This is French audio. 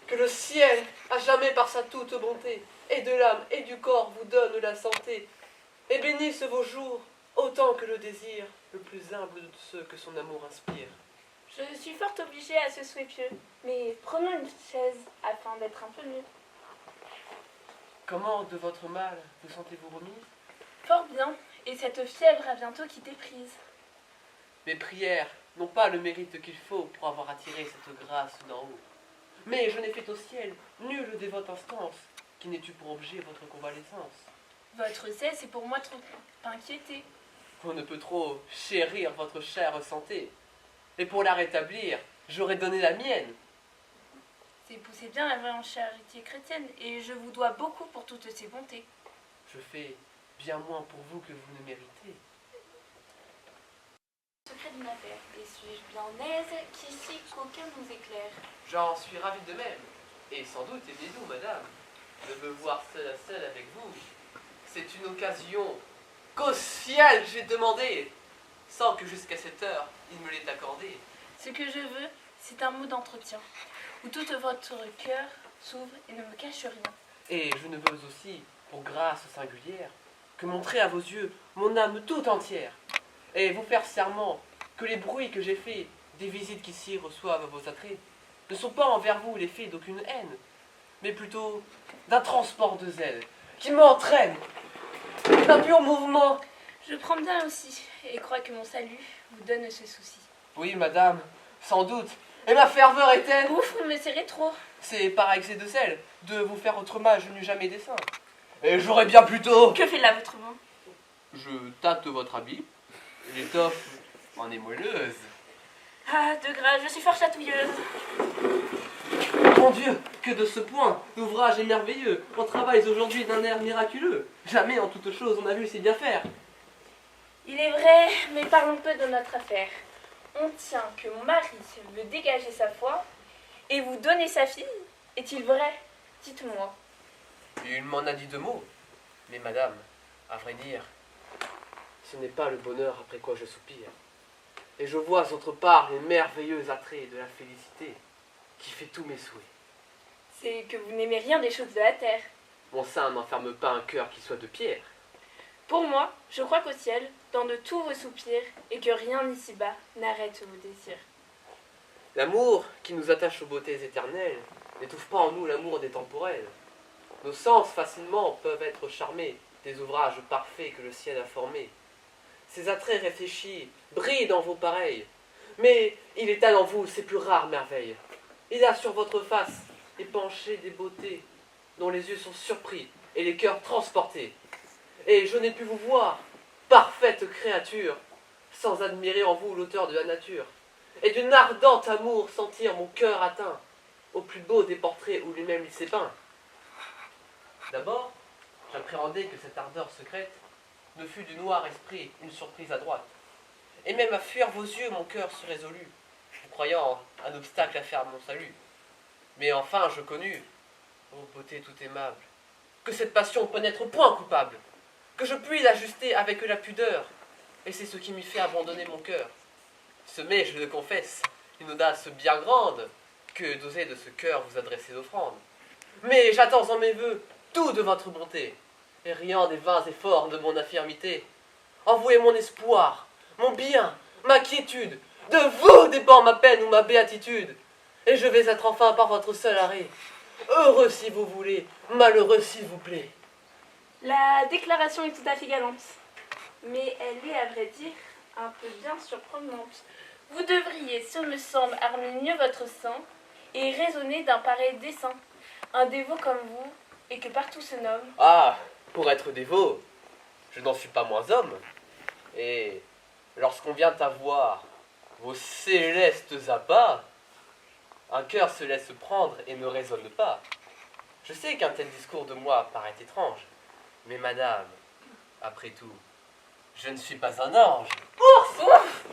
Que le ciel, à jamais par sa toute bonté, et de l'âme et du corps vous donne la santé, et bénisse vos jours, autant que le désir, le plus humble de ceux que son amour inspire. Je suis fort obligée à ce souhait pieux, mais prenons une chaise afin d'être un peu mieux. Comment de votre mal vous sentez-vous remise? Fort bien, et cette fièvre a bientôt quitté prise. Mes prières n'ont pas le mérite qu'il faut pour avoir attiré cette grâce d'en haut. Mais je n'ai fait au ciel nulle dévote instance qui n'ait eu pour objet votre convalescence. Votre cesse est pour moi trop inquiété. On ne peut trop chérir votre chère santé. Et pour la rétablir, j'aurais donné la mienne. C'est bien la vraie en charité chrétienne, et je vous dois beaucoup pour toutes ces bontés. Je fais bien moins pour vous que vous ne méritez. Secret d'une affaire, et suis-je bien aise qu'ici qu'aucun nous éclaire? J'en suis ravi de même, et sans doute aimez-nous, madame, de me voir seul à seul avec vous. C'est une occasion qu'au ciel j'ai demandée, sans que jusqu'à cette heure il me l'ait accordée. Ce que je veux, c'est un mot d'entretien, où tout votre cœur s'ouvre et ne me cache rien. Et je ne veux aussi, pour grâce singulière, que montrer à vos yeux mon âme tout entière, et vous faire serment que les bruits que j'ai faits des visites qu'ici reçoivent vos attraits ne sont pas envers vous l'effet d'aucune haine, mais plutôt d'un transport de zèle qui m'entraîne, d'un pur mouvement. Je prends bien aussi, et crois que mon salut vous donne ce souci. Oui, madame, sans doute, et ma ferveur est telle. Ouf, vous me serrez trop. C'est par excès de zèle, de vous faire autrement je n'eus jamais dessein. Et j'aurais bien plutôt... Que fait là votre main? Je tâte votre habit, l'étoffe en est moelleuse. Ah, de grâce, je suis fort chatouilleuse. Mon Dieu, que de ce point, l'ouvrage est merveilleux. On travaille aujourd'hui d'un air miraculeux. Jamais en toute chose on a vu si bien faire. Il est vrai, mais parlons peu de notre affaire. On tient que mon mari veut dégager sa foi et vous donner sa fille. Est-il vrai? Dites-moi. Il m'en a dit 2 mots. Mais madame, à vrai dire, ce n'est pas le bonheur après quoi je soupire. Et je vois autre part les merveilleux attraits de la félicité qui fait tous mes souhaits. C'est que vous n'aimez rien des choses de la terre. Mon sein n'enferme pas un cœur qui soit de pierre. Pour moi, je crois qu'au ciel, dans de tous vos soupirs, et que rien ici-bas n'arrête vos désirs. L'amour qui nous attache aux beautés éternelles n'étouffe pas en nous l'amour des temporels. Nos sens facilement peuvent être charmés des ouvrages parfaits que le ciel a formés. Ces attraits réfléchis brillent dans vos pareils, mais il étale en vous ses plus rares merveilles. Il a sur votre face épanché des beautés dont les yeux sont surpris et les cœurs transportés. Et je n'ai pu vous voir, parfaite créature, sans admirer en vous l'auteur de la nature, et d'une ardente amour sentir mon cœur atteint au plus beau des portraits où lui-même il s'est peint. D'abord, j'appréhendais que cette ardeur secrète ne fût du noir esprit une surprise à droite. Et même à fuir vos yeux, mon cœur se résolut, vous croyant un obstacle à faire mon salut. Mais enfin, je connus, ô beauté tout aimable, que cette passion peut n'être point coupable, que je puis l'ajuster avec la pudeur, et c'est ce qui m'y fait abandonner mon cœur. Ce m'est, je le confesse, une audace bien grande, que d'oser de ce cœur vous adresser d'offrande. Mais j'attends en mes vœux tout de votre bonté, et rien des vains efforts de mon infirmité. Envouez mon espoir, mon bien, ma quiétude, de vous dépend ma peine ou ma béatitude, et je vais être enfin par votre seul arrêt, heureux si vous voulez, malheureux s'il vous plaît. La déclaration est tout à fait galante, mais elle est, à vrai dire, un peu bien surprenante. Vous devriez, ce me semble, armer mieux votre sang et raisonner d'un pareil dessein. Un dévot comme vous, et que partout se nomme. Ah, pour être dévot, je n'en suis pas moins homme. Et lorsqu'on vient à voir vos célestes abats, un cœur se laisse prendre et ne raisonne pas. Je sais qu'un tel discours de moi paraît étrange, mais madame, après tout, je ne suis pas un ange. Ouf!